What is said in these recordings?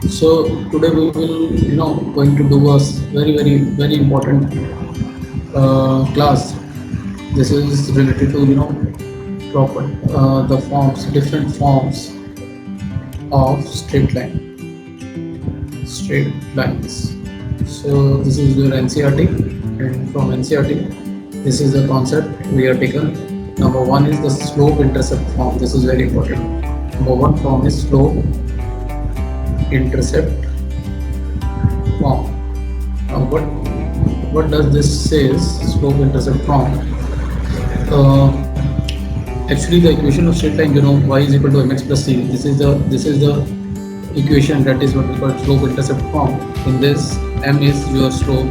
So today we will, going to do a very important class. This is related to, proper the forms, different forms of straight lines. So this is your NCRT, and from NCRT, this is the concept we are taken. Number one is the slope intercept form. This is very important. Number one form is slope intercept form. Now what does this says? Slope intercept form. Uh, Actually, the equation of straight line, y is equal to mx plus c. This is the equation, that is what we call slope intercept form. In this, m is your slope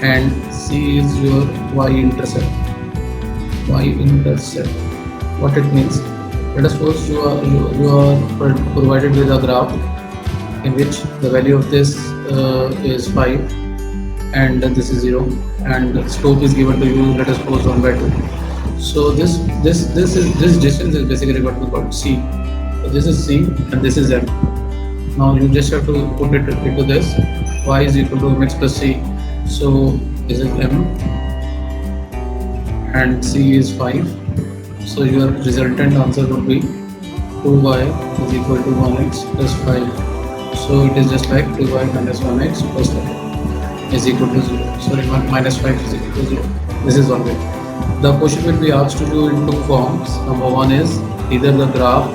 and c is your y intercept. Y intercept. What it means? Let us suppose you are provided with a graph in which the value of this is 5 and this is 0, and slope is given to you, let us suppose 1 by 2. So this distance is basically what we call c. So this is c and this is m. Now you just have to put it into this. Y is equal to mx plus c. So this is m and c is 5. So your resultant answer would be 2y is equal to 1x plus 5. So it is just like 2y minus 1x plus 5 is equal to 0. Sorry, 1 minus 5 is equal to 0. This is one way. The question will be asked to you in two forms. Number one is either the graph,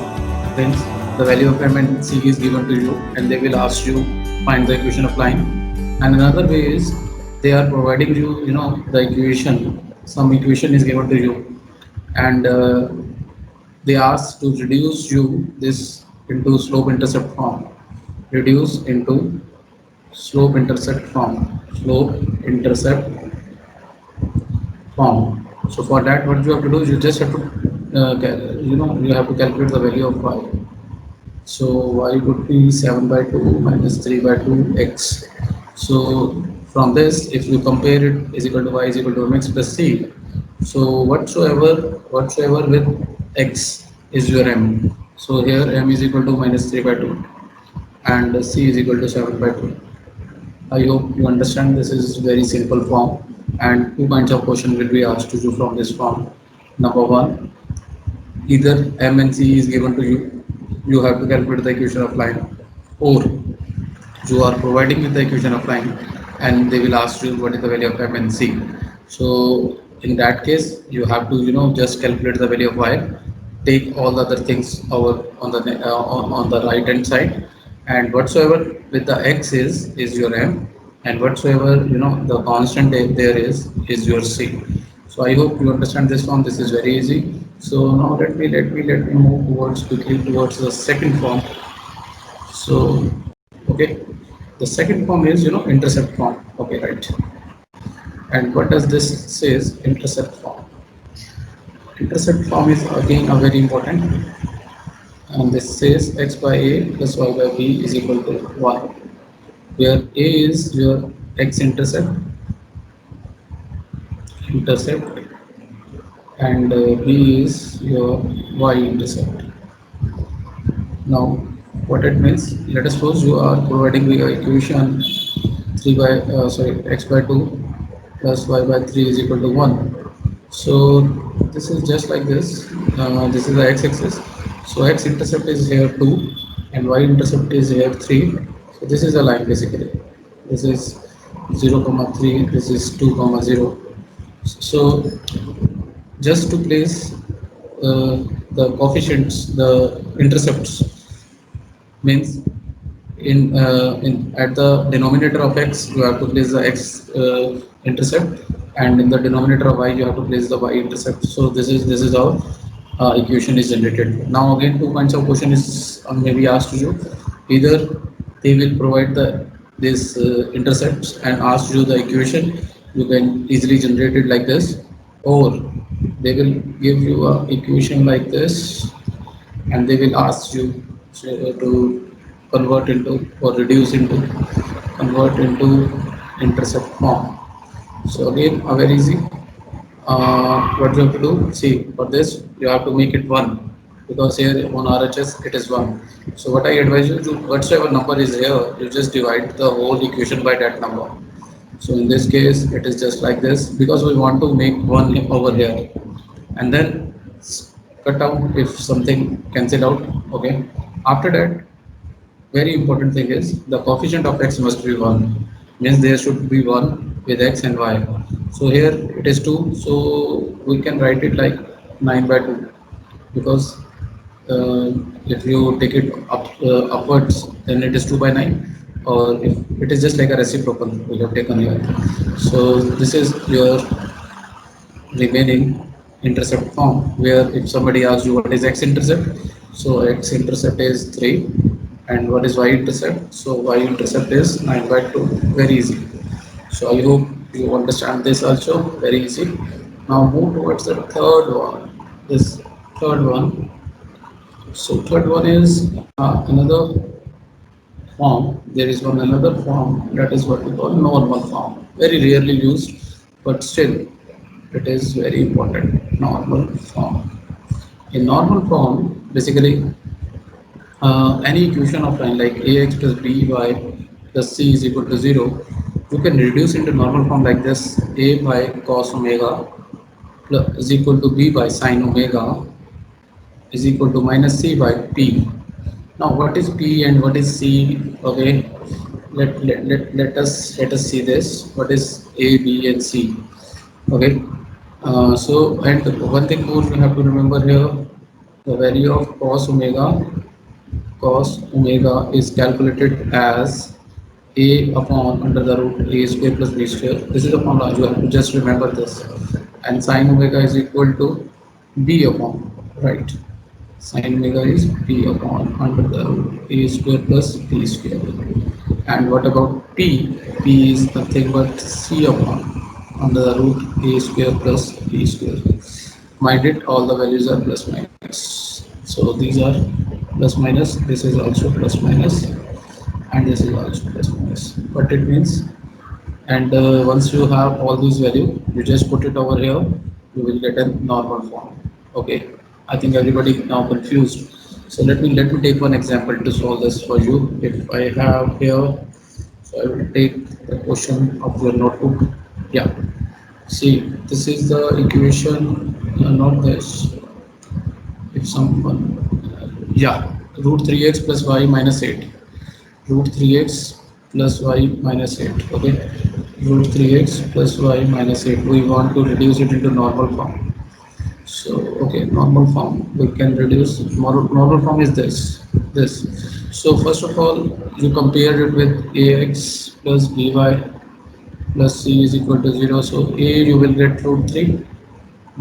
means the value of m and c is given to you, and they will ask you find the equation of line. And another way is they are providing you, the equation. Some equation is given to you, and they ask to reduce you this into slope intercept form. Reduce into slope intercept form. Slope intercept form. So for that, what you have to do is you just have to, you have to calculate the value of y. So y would be 7 by 2 minus 3 by 2 x. So from this, if you compare it is equal to y is equal to mx plus c. So whatsoever with x is your m. So here m is equal to minus 3 by 2 and c is equal to 7 by 2. I hope you understand. This is very simple form, and two kinds of question will be asked to you from this form. Number one, either m and c is given to you. You have to calculate the equation of line, or you are providing with the equation of line, and they will ask you what is the value of m and c. So in that case, you have to just calculate the value of y. Take all the other things over on the on the right hand side, and whatsoever with the x is your m, and whatsoever the constant there is your c. So I hope you understand this form. This is very easy. So now let me move towards quickly towards the second form. So okay, the second form is intercept form. Okay, right. And what does this says? Intercept form. Intercept form is again a very important, and this says x by a plus y by b is equal to 1, where a is your x intercept, and b is your y intercept. Now what it means, let us suppose you are providing the equation 3 by x by 2 plus y by 3 is equal to 1. So this is just like this. This is the x-axis. So x-intercept is here 2 and y-intercept is here 3. So this is a line basically. This is 0 comma 3. This is 2 comma 0. So just to place the coefficients, the intercepts, means in at the denominator of x you have to place the x intercept, and in the denominator of y you have to place the y intercept. So this is how equation is generated. Now again, two kinds of question is maybe asked to you. Either they will provide the this intercepts and ask you the equation, you can easily generate it like this, or they will give you a equation like this, and they will ask you to convert into or reduce into convert into intercept form. So again, a very easy. What you have to do? See, for this you have to make it one. because here on RHS it is 1. So what I advise you to, whatsoever number is here, you just divide the whole equation by that number. So in this case, it is just like this because we want to make 1 over here, and then cut out if something cancel out. Okay. After that, very important thing is the coefficient of x must be 1, means there should be 1 with x and y. So here it is 2, so we can write it like 9 by 2, because if you take it upwards, then it is 2 by 9, or if it is just like a reciprocal we have taken here. So this is your remaining intercept form, where if somebody asks you what is x-intercept, so x-intercept is 3, and what is y-intercept, so y-intercept is 9 by 2. Very easy. So I hope you understand this also. Very easy. Now move towards the third one. This third one. So third one is another form. There is one another form, that is what we call normal form. Very rarely used, but still it is very important. Normal form. In normal form, basically any equation of line like ax plus by plus c is equal to 0, you can reduce into normal form like this: a by cos omega plus is equal to b by sin omega is equal to minus c by p. Now what is p and what is c? Okay, let us see this. What is a, b and c? Okay, so and one thing more we have to remember here: the value of cos omega is calculated as a upon under the root a square plus b square. This is the formula. You have to just remember this. And sin omega is equal to b upon, right? Sin omega is b upon under the root a square plus b square. And what about p? P is nothing but c upon under the root a square plus b square. Mind it, all the values are plus minus. So these are plus minus. This is also plus minus, and this is also plus minus. What it means? And once you have all these value, you just put it over here. You will get a normal form. Okay. I think everybody now confused. So let me take one example to solve this for you. If I have here, so I will take the question of your notebook. Yeah. See, this is the equation, not this. If someone, yeah, root 3x plus y minus 8. Root 3x plus y minus 8. Okay. Root 3x plus y minus 8. We want to reduce it into normal form. So, okay, normal form. We can reduce, normal form is this. So, first of all, you compare it with ax plus by plus c is equal to 0. So a you will get root 3,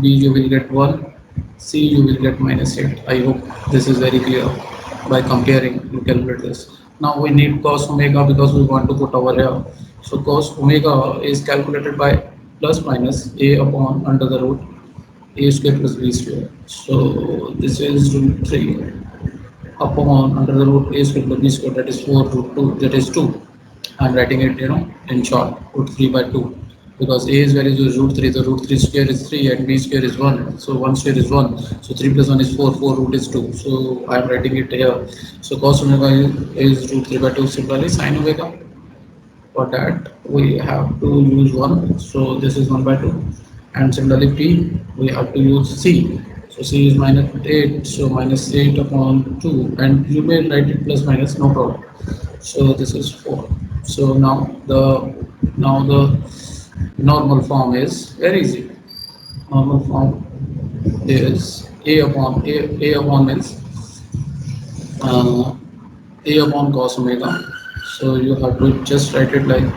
b you will get 1, c you will get minus 8. I hope this is very clear. By comparing, you calculate this. Now we need cos omega because we want to put over here. So cos omega is calculated by plus minus a upon under the root a square plus b square. So this is root 3 upon under the root a square plus b square, that is 4 root 2, that is 2. I'm writing it, in short, root 3 by 2, because a is value is root 3, the root 3 square is 3 and b square is 1, so 1 square is 1, so 3 plus 1 is 4, 4 root is 2, so I'm writing it here. So cos omega is root 3 by 2. Similarly sin omega, for that we have to use 1, so this is 1 by 2, and similarly p we have to use c, so c is minus 8, so minus 8 upon 2, and you may write it plus minus, no problem. So this is 4. So now the normal form is very easy. Normal form is a upon means a upon cos omega. So you have to just write it like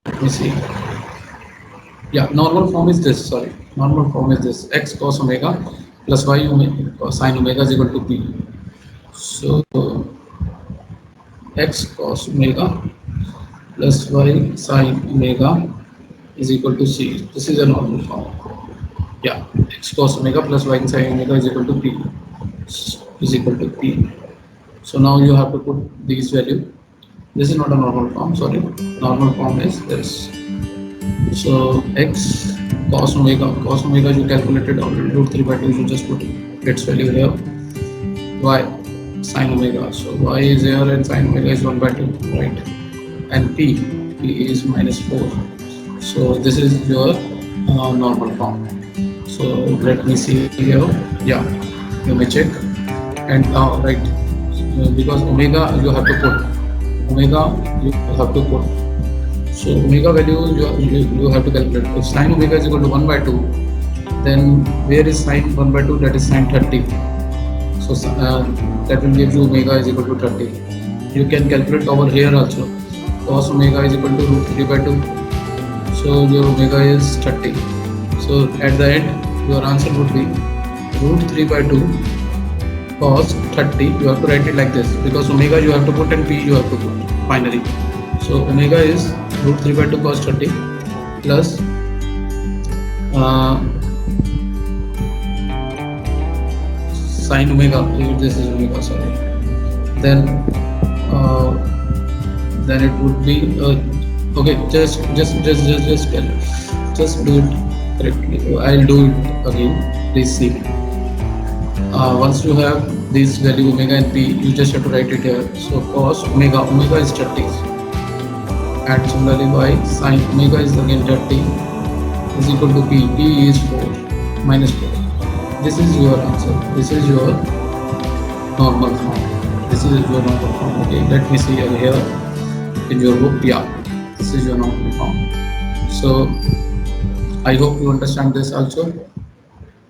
let me see. Yeah, normal form is this. Sorry, normal form is this: x cos omega plus y omega sin omega is equal to p. So x cos omega plus y sin omega is equal to c. This is a normal form. Yeah, x cos omega plus y sin omega is equal to p. Is equal to p. So now you have to put these value. This is not a normal form. Sorry, normal form is this. So x cos omega you calculated already, root 3 by 2. You just put its value here. y sine omega. So y is here and sine omega is 1 by 2, right? And p is minus 4. So this is your normal form. So let me see here. Yeah, you may check. And right, because omega you have to put omega you have to put. So omega value you have to calculate. If sine omega is equal to 1 by 2, then where is sine 1 by 2? That is sine 30. So that will give you omega is equal to 30. You can calculate over here also. Cos omega is equal to root 3 by 2. So your omega is 30. So at the end, your answer would be root 3 by 2 cos 30. You have to write it like this because omega you have to put and p you have to put finally. So omega is root 3 by 2 cos 30 plus uh, sine omega. This is omega, sorry. Then uh, then it would be okay. Just do it correctly. I'll do it again. Please see. Once you have this value omega and p, you just have to write it here. So cos omega is 30, and similarly y sine omega is again 30 is equal to p is 4 minus 4. This is your answer. This is your normal form. This is your normal form. Okay, let me see here in your book. Yeah, this is your normal form. So I hope you understand this also.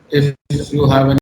If you have any